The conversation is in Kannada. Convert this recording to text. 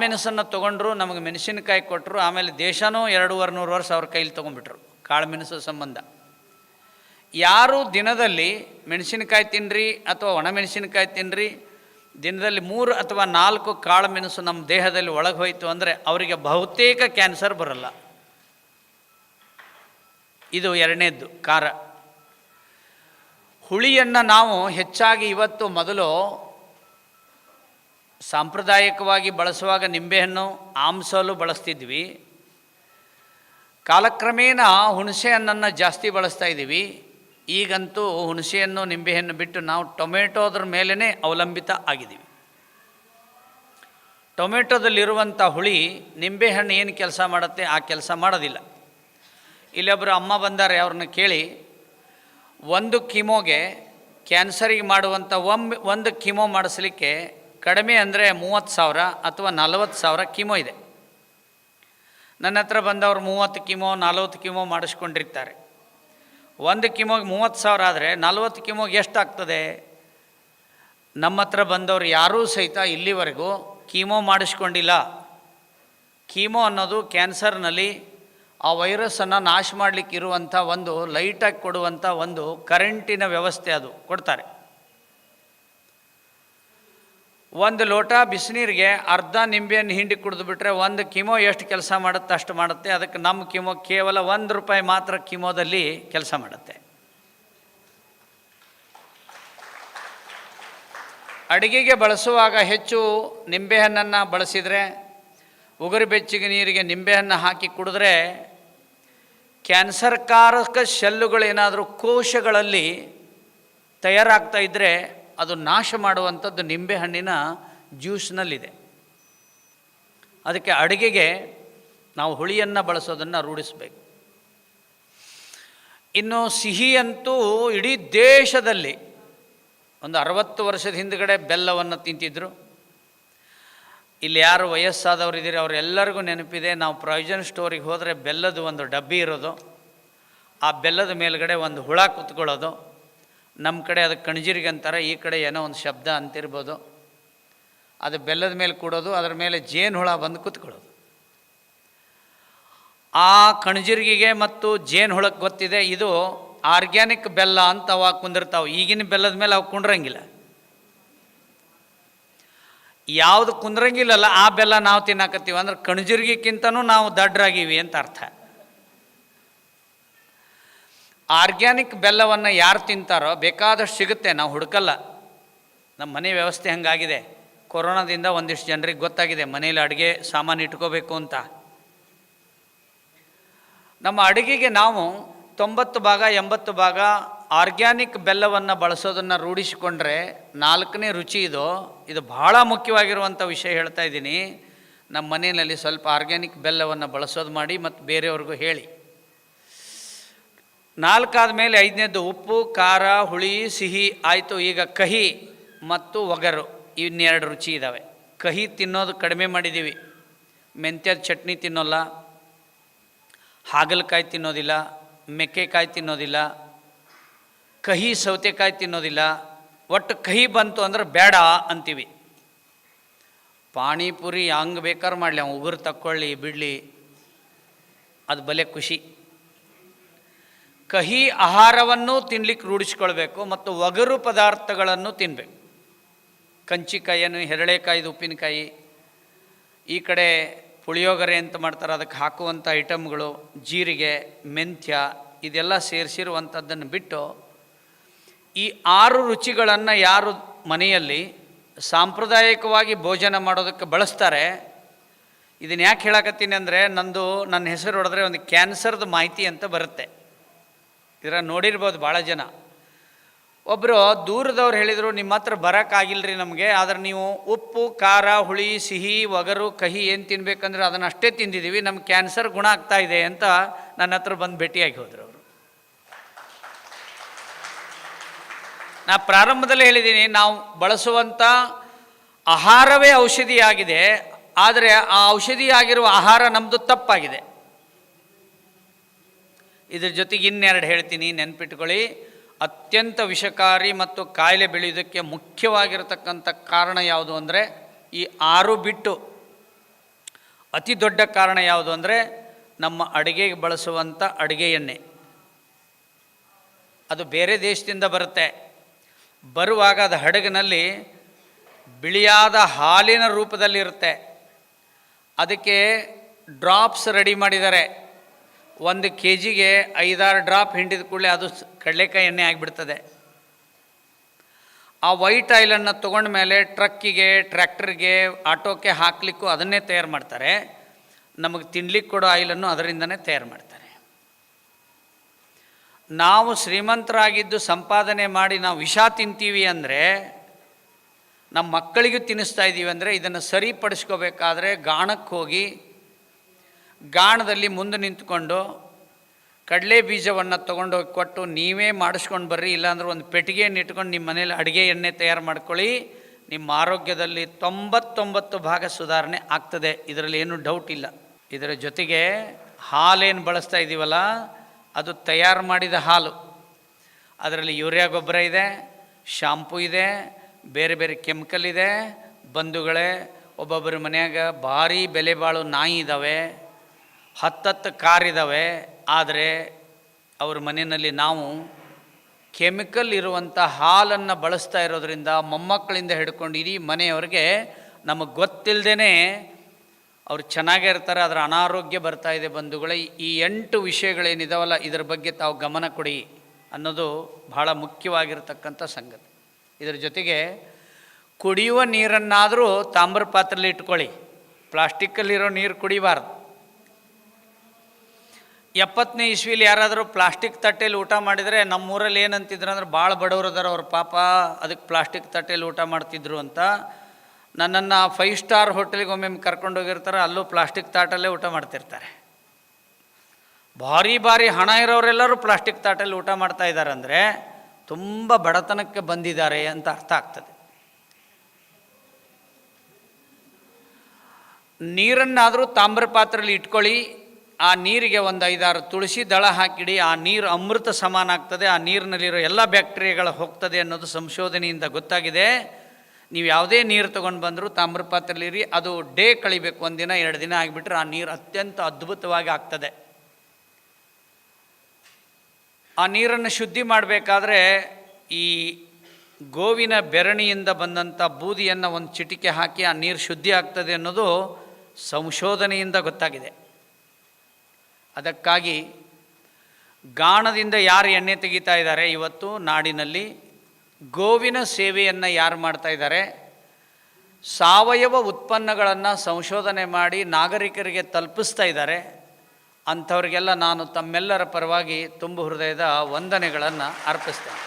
ಮೆಣಸನ್ನು ತೊಗೊಂಡ್ರು, ನಮಗೆ ಮೆಣಸಿನಕಾಯಿ ಕೊಟ್ಟರು, ಆಮೇಲೆ ದೇಶನೂ 200-300 ವರ್ಷ ಅವ್ರ ಕೈಲಿ ತೊಗೊಂಡ್ಬಿಟ್ರು ಕಾಳು ಮೆಣಸು ಸಂಬಂಧ. ಯಾರು ದಿನದಲ್ಲಿ ಮೆಣಸಿನಕಾಯಿ ತಿನ್ನಿರಿ ಅಥವಾ ಒಣಮೆಣಸಿನಕಾಯಿ ತಿನ್ನಿರಿ, ದಿನದಲ್ಲಿ 3 ಅಥವಾ 4 ಕಾಳು ಮೆಣಸು ನಮ್ಮ ದೇಹದಲ್ಲಿ ಒಳಗೆ ಹೋಯಿತು ಅಂದರೆ ಅವರಿಗೆ ಬಹುತೇಕ ಕ್ಯಾನ್ಸರ್ ಬರಲ್ಲ. ಇದು ಎರಡನೇದ್ದು. ಖಾರ ಹುಳಿಯನ್ನು ನಾವು ಹೆಚ್ಚಾಗಿ ಇವತ್ತು ಮೊದಲು ಸಾಂಪ್ರದಾಯಿಕವಾಗಿ ಬಳಸುವಾಗ ನಿಂಬೆಹಣ್ಣು ಆಮ್ಸಲು ಬಳಸ್ತಿದ್ವಿ. ಕಾಲಕ್ರಮೇಣ ಹುಣಸೆ ಹಣ್ಣನ್ನು ಜಾಸ್ತಿ ಬಳಸ್ತಾ ಇದ್ದೀವಿ. ಈಗಂತೂ ಹುಣಸೆಹಣ್ಣು ನಿಂಬೆಹಣ್ಣು ಬಿಟ್ಟು ನಾವು ಟೊಮೆಟೋದ್ರ ಮೇಲೇ ಅವಲಂಬಿತ ಆಗಿದ್ದೀವಿ. ಟೊಮೆಟೊದಲ್ಲಿರುವಂಥ ಹುಳಿ ನಿಂಬೆಹಣ್ಣು ಏನು ಕೆಲಸ ಮಾಡುತ್ತೆ ಆ ಕೆಲಸ ಮಾಡೋದಿಲ್ಲ. ಇಲ್ಲೊಬ್ಬರು ಅಮ್ಮ ಬಂದಾರೆ, ಅವ್ರನ್ನ ಕೇಳಿ, 1 ಕಿಮೋಗೆ ಕ್ಯಾನ್ಸರಿಗೆ ಮಾಡುವಂಥ ಒಂದು ಕಿಮೋ ಮಾಡಿಸ್ಲಿಕ್ಕೆ ಕಡಿಮೆ ಅಂದರೆ 30,000 ಅಥವಾ 40,000 ಕಿಮೋ ಇದೆ. ನನ್ನ ಹತ್ರ ಬಂದವರು 30 ಕಿಮೋ 40 ಕಿಮೋ ಮಾಡಿಸ್ಕೊಂಡಿರ್ತಾರೆ. 1 ಕಿಮೋಗೆ 30,000 ಆದರೆ 40 ಕಿಮೋಗೆ ಎಷ್ಟಾಗ್ತದೆ? ನಮ್ಮ ಹತ್ರ ಬಂದವರು ಯಾರೂ ಸಹಿತ ಇಲ್ಲಿವರೆಗೂ ಕೀಮೋ ಮಾಡಿಸ್ಕೊಂಡಿಲ್ಲ. ಕೀಮೋ ಅನ್ನೋದು ಕ್ಯಾನ್ಸರ್ನಲ್ಲಿ ಆ ವೈರಸ್ಸನ್ನು ನಾಶ ಮಾಡಲಿಕ್ಕೆ ಇರುವಂಥ ಒಂದು ಲೈಟಾಗಿ ಕೊಡುವಂಥ ಒಂದು ಕರೆಂಟಿನ ವ್ಯವಸ್ಥೆ, ಅದು ಕೊಡ್ತಾರೆ. 1 ಲೋಟ ಬಿಸಿನೀರಿಗೆ ಅರ್ಧ ನಿಂಬೆಯನ್ನು ಹಿಂಡಿ ಕುಡಿದು ಬಿಟ್ಟರೆ 1 ಕಿಮೋ ಎಷ್ಟು ಕೆಲಸ ಮಾಡುತ್ತೆ ಅಷ್ಟು ಮಾಡುತ್ತೆ. ಅದಕ್ಕೆ ನಮ್ಮ ಕಿಮೋ ಕೇವಲ ₹1 ಮಾತ್ರ ಕಿಮೋದಲ್ಲಿ ಕೆಲಸ ಮಾಡುತ್ತೆ. ಅಡುಗೆಗೆ ಬಳಸುವಾಗ ಹೆಚ್ಚು ನಿಂಬೆಹಣ್ಣನ್ನು ಬಳಸಿದರೆ, ಉಗುರು ಬೆಚ್ಚಗೆ ನೀರಿಗೆ ನಿಂಬೆಹಣ್ಣು ಹಾಕಿ ಕುಡಿದ್ರೆ ಕ್ಯಾನ್ಸರ್ಕಾರಕ ಸೆಲ್ಲುಗಳೇನಾದರೂ ಕೋಶಗಳಲ್ಲಿ ತಯಾರಾಗ್ತಾ ಇದ್ದರೆ ಅದು ನಾಶ ಮಾಡುವಂಥದ್ದು ನಿಂಬೆಹಣ್ಣಿನ ಜ್ಯೂಸ್ನಲ್ಲಿದೆ. ಅದಕ್ಕೆ ಅಡುಗೆಗೆ ನಾವು ಹುಳಿಯನ್ನು ಬಳಸೋದನ್ನು ರೂಢಿಸಬೇಕು. ಇನ್ನು ಸಿಹಿಯಂತೂ ಇಡೀ ದೇಶದಲ್ಲಿ ಒಂದು 60 ವರ್ಷದ ಹಿಂದುಗಡೆ ಬೆಲ್ಲವನ್ನು ತಿಂತಿದ್ರು. ಇಲ್ಲಿ ಯಾರು ವಯಸ್ಸಾದವರು ಇದ್ದೀರಿ ಅವರೆಲ್ಲರಿಗೂ ನೆನಪಿದೆ, ನಾವು ಪ್ರಾವಿಷನ್ ಸ್ಟೋರಿಗೆ ಹೋದರೆ ಬೆಲ್ಲದ ಒಂದು ಡಬ್ಬಿ ಇರೋದು, ಆ ಬೆಲ್ಲದ ಮೇಲ್ಗಡೆ ಒಂದು ಹುಳ ಕುತ್ಕೊಳ್ಳೋದು. ನಮ್ಮ ಕಡೆ ಅದು ಕಣಜಿರಿಗೆ ಅಂತಾರೆ, ಈ ಕಡೆ ಏನೋ ಒಂದು ಶಬ್ದ ಅಂತಿರ್ಬೋದು. ಅದು ಬೆಲ್ಲದ ಮೇಲೆ ಕೂಡೋದು, ಅದರ ಮೇಲೆ ಜೇನು ಹುಳ ಬಂದು ಕುತ್ಕೊಳ್ಳೋದು. ಆ ಕಣಜಿರಿಗೆಗೆ ಮತ್ತು ಜೇನು ಹುಳಕ್ಕೆ ಗೊತ್ತಿದೆ ಇದು ಆರ್ಗ್ಯಾನಿಕ್ ಬೆಲ್ಲ ಅಂತ ಅವಾಗ ಕುಂದಿರ್ತಾವೆ. ಈಗಿನ ಬೆಲ್ಲದ ಮೇಲೆ ಅವು ಕುಂಡ್ರಂಗಿಲ್ಲ. ಯಾವುದು ಕುಂದ್ರಂಗಿಲ್ಲಲ್ಲ ಆ ಬೆಲ್ಲ ನಾವು ತಿನ್ನಾಕತ್ತೀವಿ ಅಂದ್ರೆ ಕಣಜಿರ್ಗಿಕ್ಕಿಂತನೂ ನಾವು ದಡ್ಡರಾಗೀವಿ ಅಂತ ಅರ್ಥ. ಆರ್ಗ್ಯಾನಿಕ್ ಬೆಲ್ಲವನ್ನು ಯಾರು ತಿಂತಾರೋ ಬೇಕಾದಷ್ಟು ಸಿಗುತ್ತೆ, ನಾವು ಹುಡುಕಲ್ಲ. ನಮ್ಮ ಮನೆ ವ್ಯವಸ್ಥೆ ಹಂಗಾಗಿದೆ. ಕೊರೋನಾದಿಂದ ಒಂದಿಷ್ಟು ಜನರಿಗೆ ಗೊತ್ತಾಗಿದೆ ಮನೇಲಿ ಅಡುಗೆ ಸಾಮಾನು ಇಟ್ಕೋಬೇಕು ಅಂತ. ನಮ್ಮ ಅಡುಗೆಗೆ ನಾವು 90 ಭಾಗ 80 ಭಾಗ ಆರ್ಗ್ಯಾನಿಕ್ ಬೆಲ್ಲವನ್ನು ಬಳಸೋದನ್ನು ರೂಢಿಸಿಕೊಂಡ್ರೆ 4ನೇ ರುಚಿ ಇದು ಭಾಳ ಮುಖ್ಯವಾಗಿರುವಂಥ ವಿಷಯ ಹೇಳ್ತಾ ಇದ್ದೀನಿ. ನಮ್ಮ ಮನೆಯಲ್ಲಿ ಸ್ವಲ್ಪ ಆರ್ಗ್ಯಾನಿಕ್ ಬೆಲ್ಲವನ್ನು ಬಳಸೋದು ಮಾಡಿ ಮತ್ತು ಬೇರೆಯವ್ರಿಗೂ ಹೇಳಿ. 4 ಆದಮೇಲೆ 5ನೇದು ಉಪ್ಪು, ಖಾರ, ಹುಳಿ, ಸಿಹಿ ಆಯಿತು. ಈಗ ಕಹಿ ಮತ್ತು ಒಗರು ಇನ್ನೆರಡು ರುಚಿ ಇದ್ದಾವೆ. ಕಹಿ ತಿನ್ನೋದು ಕಡಿಮೆ ಮಾಡಿದ್ದೀವಿ. ಮೆಂತ್ಯದ ಚಟ್ನಿ ತಿನ್ನೋಲ್ಲ, ಹಾಗಲಕಾಯಿ ತಿನ್ನೋದಿಲ್ಲ, ಮೆಕ್ಕೆಕಾಯಿ ತಿನ್ನೋದಿಲ್ಲ, ಕಹಿ ಸೌತೆಕಾಯಿ ತಿನ್ನೋದಿಲ್ಲ. ಒಟ್ಟು ಕಹಿ ಬಂತು ಅಂದ್ರೆ ಬೇಡ ಅಂತೀವಿ. ಪಾನಿಪುರಿ ಹಂಗೆ ಬೇಕಾದ್ರೆ ಮಾಡಲಿ, ಅವ್ನು ಉಗುರು ತಕ್ಕೊಳ್ಳಿ ಬಿಡಲಿ, ಅದು ಬಲೆ ಖುಷಿ. ಕಹಿ ಆಹಾರವನ್ನು ತಿನ್ಲಿಕ್ಕೆ ರೂಢಿಸ್ಕೊಳ್ಬೇಕು ಮತ್ತು ಒಗರು ಪದಾರ್ಥಗಳನ್ನು ತಿನ್ನಬೇಕು. ಕಂಚಿಕಾಯಿಯನ್ನು, ಹೆರಳೆಕಾಯಿದು ಉಪ್ಪಿನಕಾಯಿ, ಈ ಕಡೆ ಪುಳಿಯೋಗರೆ ಅಂತ ಮಾಡ್ತಾರೆ, ಅದಕ್ಕೆ ಹಾಕುವಂಥ ಐಟಮ್ಗಳು, ಜೀರಿಗೆ, ಮೆಂತ್ಯ ಇದೆಲ್ಲ ಸೇರಿಸಿರುವಂಥದ್ದನ್ನು ಬಿಟ್ಟು ಈ 6 ರುಚಿಗಳನ್ನು ಯಾರು ಮನೆಯಲ್ಲಿ ಸಾಂಪ್ರದಾಯಿಕವಾಗಿ ಭೋಜನ ಮಾಡೋದಕ್ಕೆ ಬಳಸ್ತಾರೆ. ಇದನ್ನು ಯಾಕೆ ಹೇಳಕತ್ತೀನಿ ಅಂದರೆ, ನನ್ನ ಹೆಸರು ಹೊಡೆದ್ರೆ ಒಂದು ಕ್ಯಾನ್ಸರ್ದು ಮಾಹಿತಿ ಅಂತ ಬರುತ್ತೆ. ಇದರ ನೋಡಿರ್ಬೋದು ಭಾಳ ಜನ. ಒಬ್ಬರು ದೂರದವ್ರು ಹೇಳಿದರು, ನಿಮ್ಮ ಹತ್ರ ಬರೋಕ್ಕಾಗಿಲ್ಲರಿ ನಮಗೆ, ಆದರೆ ನೀವು ಉಪ್ಪು, ಖಾರ, ಹುಳಿ, ಸಿಹಿ, ಒಗರು, ಕಹಿ ಏನು ತಿನ್ಬೇಕಂದ್ರೆ ಅದನ್ನು ಅಷ್ಟೇ ತಿಂದಿದ್ದೀವಿ, ನಮ್ಗೆ ಕ್ಯಾನ್ಸರ್ ಗುಣ ಆಗ್ತಾ ಇದೆ ಅಂತ ನನ್ನ ಹತ್ರ ಬಂದು ಭೇಟಿಯಾಗಿ ಹೋದರು ಅವರು. ನಾ ಪ್ರಾರಂಭದಲ್ಲೇ ಹೇಳಿದ್ದೀನಿ, ನಾವು ಬಳಸುವಂಥ ಆಹಾರವೇ ಔಷಧಿಯಾಗಿದೆ, ಆದರೆ ಆ ಔಷಧಿಯಾಗಿರುವ ಆಹಾರ ನಮ್ಮದು ತಪ್ಪಾಗಿದೆ. ಇದ್ರ ಜೊತೆಗೆ ಇನ್ನೆರಡು ಹೇಳ್ತೀನಿ, ನೆನ್ಪಿಟ್ಕೊಳ್ಳಿ. ಅತ್ಯಂತ ವಿಷಕಾರಿ ಮತ್ತು ಕಾಯಿಲೆ ಬೆಳೆಯೋದಕ್ಕೆ ಮುಖ್ಯವಾಗಿರತಕ್ಕಂಥ ಕಾರಣ ಯಾವುದು ಅಂದರೆ ಈ 6 ಬಿಟ್ಟು ಅತಿ ದೊಡ್ಡ ಕಾರಣ ಯಾವುದು ಅಂದರೆ ನಮ್ಮ ಅಡುಗೆಗೆ ಬಳಸುವಂಥ ಅಡುಗೆ ಎಣ್ಣೆ. ಅದು ಬೇರೆ ದೇಶದಿಂದ ಬರುತ್ತೆ. ಬರುವಾಗ ಅದು ಹಡಗಿನಲ್ಲಿ ಬಿಳಿಯಾದ ಹಾಲಿನ ರೂಪದಲ್ಲಿರುತ್ತೆ. ಅದಕ್ಕೆ ಡ್ರಾಪ್ಸ್ ರೆಡಿ ಮಾಡಿದ್ದಾರೆ. 1 kgಗೆ 5-6 ಡ್ರಾಪ್ ಹಿಂಡಿದ ಕೂಡಲೇ ಅದು ಕಡಲೆಕಾಯಿ ಎಣ್ಣೆ ಆಗಿಬಿಡ್ತದೆ. ಆ ವೈಟ್ ಆಯಿಲನ್ನು ತೊಗೊಂಡ ಮೇಲೆ ಟ್ರಕ್ಕಿಗೆ, ಟ್ರ್ಯಾಕ್ಟರ್ಗೆ, ಆಟೋಕ್ಕೆ ಹಾಕಲಿಕ್ಕೂ ಅದನ್ನೇ ತಯಾರು ಮಾಡ್ತಾರೆ. ನಮಗೆ ತಿನ್ಲಿಕ್ಕೆ ಕೊಡೋ ಆಯಿಲನ್ನು ಅದರಿಂದನೇ ತಯಾರು ಮಾಡ್ತಾರೆ. ನಾವು ಶ್ರೀಮಂತರಾಗಿದ್ದು ಸಂಪಾದನೆ ಮಾಡಿ ನಾವು ವಿಷ ತಿಂತೀವಿ ಅಂದರೆ, ನಮ್ಮ ಮಕ್ಕಳಿಗೂ ತಿನ್ನಿಸ್ತಾ ಇದ್ದೀವಿ ಅಂದರೆ, ಇದನ್ನು ಸರಿಪಡಿಸ್ಕೋಬೇಕಾದ್ರೆ ಗಾಣಕ್ಕೆ ಹೋಗಿ ಗಾಣದಲ್ಲಿ ಮುಂದೆ ನಿಂತ್ಕೊಂಡು ಕಡಲೆ ಬೀಜವನ್ನು ತೊಗೊಂಡೋಗಿ ಕೊಟ್ಟು ನೀವೇ ಮಾಡಿಸ್ಕೊಂಡು ಬರ್ರಿ, ಇಲ್ಲಾಂದ್ರೆ ಒಂದು ಪೆಟ್ಟಿಗೆಯನ್ನು ಇಟ್ಕೊಂಡು ನಿಮ್ಮ ಮನೇಲಿ ಅಡುಗೆ ಎಣ್ಣೆ ತಯಾರು ಮಾಡ್ಕೊಳ್ಳಿ. ನಿಮ್ಮ ಆರೋಗ್ಯದಲ್ಲಿ 99% ಸುಧಾರಣೆ ಆಗ್ತದೆ. ಇದರಲ್ಲಿ ಏನೂ ಡೌಟ್ ಇಲ್ಲ. ಇದರ ಜೊತೆಗೆ ಹಾಲೇನು ಬಳಸ್ತಾ ಇದ್ದೀವಲ್ಲ, ಅದು ತಯಾರು ಮಾಡಿದ ಹಾಲು. ಅದರಲ್ಲಿ ಯೂರಿಯಾ ಗೊಬ್ಬರ ಇದೆ, ಶಾಂಪೂ ಇದೆ, ಬೇರೆ ಬೇರೆ ಕೆಮಿಕಲ್ ಇದೆ. ಬಂಧುಗಳೇ, ಒಬ್ಬೊಬ್ಬರ ಮನೆಯಾಗ ಭಾರಿ ಬೆಲೆ ಬಾಳು ನಾಯಿ ಇದ್ದಾವೆ, 10 ಕಾರಿದ್ದಾವೆ. ಆದರೆ ಅವ್ರ ಮನೆಯಲ್ಲಿ ನಾವು ಕೆಮಿಕಲ್ ಇರುವಂಥ ಹಾಲನ್ನು ಬಳಸ್ತಾ ಇರೋದರಿಂದ ಮೊಮ್ಮಕ್ಕಳಿಂದ ಹಿಡ್ಕೊಂಡು ಇಡೀ ಮನೆಯವ್ರಿಗೆ ನಮಗೆ ಗೊತ್ತಿಲ್ಲದೇ ಅವ್ರು ಚೆನ್ನಾಗೇ ಇರ್ತಾರೆ, ಅದರ ಅನಾರೋಗ್ಯ ಬರ್ತಾ ಇದೆ. ಬಂಧುಗಳೇ, ಈ 8 ವಿಷಯಗಳೇನಿದಾವಲ್ಲ, ಇದರ ಬಗ್ಗೆ ತಾವು ಗಮನ ಕೊಡಿ ಅನ್ನೋದು ಬಹಳ ಮುಖ್ಯವಾಗಿರ್ತಕ್ಕಂಥ ಸಂಗತಿ. ಇದರ ಜೊತೆಗೆ ಕುಡಿಯುವ ನೀರನ್ನಾದರೂ ತಾಮ್ರ ಪಾತ್ರೆಯಲ್ಲಿ ಇಟ್ಕೊಳ್ಳಿ. ಪ್ಲಾಸ್ಟಿಕ್ಕಲ್ಲಿರೋ ನೀರು ಕುಡಿಬಾರ್ದು. 70ನೇ ಇಸ್ವಿಲಿ ಯಾರಾದರೂ ಪ್ಲಾಸ್ಟಿಕ್ ತಟ್ಟೆಯಲ್ಲಿ ಊಟ ಮಾಡಿದರೆ, ನಮ್ಮೂರಲ್ಲಿ ಏನಂತಿದ್ರು ಅಂದ್ರೆ, ಭಾಳ ಬಡವರು ಅದಾರ ಅವ್ರ ಪಾಪ, ಅದಕ್ಕೆ ಪ್ಲಾಸ್ಟಿಕ್ ತಟ್ಟೆಯಲ್ಲಿ ಊಟ ಮಾಡ್ತಿದ್ರು ಅಂತ. ನನ್ನನ್ನು 5 ಸ್ಟಾರ್ ಹೋಟೆಲಿಗೆ ಒಮ್ಮೆ ಕರ್ಕೊಂಡೋಗಿರ್ತಾರೆ, ಅಲ್ಲೂ ಪ್ಲಾಸ್ಟಿಕ್ ತಾಟಲ್ಲೇ ಊಟ ಮಾಡ್ತಿರ್ತಾರೆ. ಭಾರಿ ಭಾರಿ ಹಣ ಇರೋರೆಲ್ಲರೂ ಪ್ಲಾಸ್ಟಿಕ್ ತಾಟಲ್ಲಿ ಊಟ ಮಾಡ್ತಾ ಇದ್ದಾರೆ ಅಂದರೆ ತುಂಬ ಬಡತನಕ್ಕೆ ಬಂದಿದ್ದಾರೆ ಅಂತ ಅರ್ಥ ಆಗ್ತದೆ. ನೀರನ್ನಾದರೂ ತಾಮ್ರ ಪಾತ್ರೆಯಲ್ಲಿ ಇಟ್ಕೊಳ್ಳಿ. ಆ ನೀರಿಗೆ ಒಂದು 5-6 ತುಳಸಿ ದಳ ಹಾಕಿಡಿ. ಆ ನೀರು ಅಮೃತ ಸಮಾನ ಆಗ್ತದೆ. ಆ ನೀರಿನಲ್ಲಿರೋ ಎಲ್ಲ ಬ್ಯಾಕ್ಟೀರಿಯಾಗಳು ಹೋಗ್ತದೆ ಅನ್ನೋದು ಸಂಶೋಧನೆಯಿಂದ ಗೊತ್ತಾಗಿದೆ. ನೀವು ಯಾವುದೇ ನೀರು ತೊಗೊಂಡು ಬಂದರೂ ತಾಮ್ರ ಪಾತ್ರೆಯಲ್ಲಿರಿ. ಅದು ಡೇ ಕಳಿಬೇಕು, 1 ದಿನ 2 ದಿನ ಆಗಿಬಿಟ್ರೆ ಆ ನೀರು ಅತ್ಯಂತ ಅದ್ಭುತವಾಗಿ ಆಗ್ತದೆ. ಆ ನೀರನ್ನು ಶುದ್ಧಿ ಮಾಡಬೇಕಾದ್ರೆ ಈ ಗೋವಿನ ಬೆರಣಿಯಿಂದ ಬಂದಂಥ ಬೂದಿಯನ್ನು ಒಂದು ಚಿಟಿಕೆ ಹಾಕಿ ಆ ನೀರು ಶುದ್ಧಿ ಆಗ್ತದೆ ಅನ್ನೋದು ಸಂಶೋಧನೆಯಿಂದ ಗೊತ್ತಾಗಿದೆ. ಅದಕ್ಕಾಗಿ ಗಾಣದಿಂದ ಯಾರು ಎಣ್ಣೆ ತೆಗಿತಾ ಇದ್ದಾರೆ, ಇವತ್ತು ನಾಡಿನಲ್ಲಿ ಗೋವಿನ ಸೇವೆಯನ್ನು ಯಾರು ಮಾಡ್ತಾ ಇದ್ದಾರೆ, ಸಾವಯವ ಉತ್ಪನ್ನಗಳನ್ನು ಸಂಶೋಧನೆ ಮಾಡಿ ನಾಗರಿಕರಿಗೆ ತಲುಪಿಸ್ತಾ ಇದ್ದಾರೆ, ಅಂಥವ್ರಿಗೆಲ್ಲ ನಾನು ತಮ್ಮೆಲ್ಲರ ಪರವಾಗಿ ತುಂಬು ಹೃದಯದ ವಂದನೆಗಳನ್ನು ಅರ್ಪಿಸ್ತೇನೆ.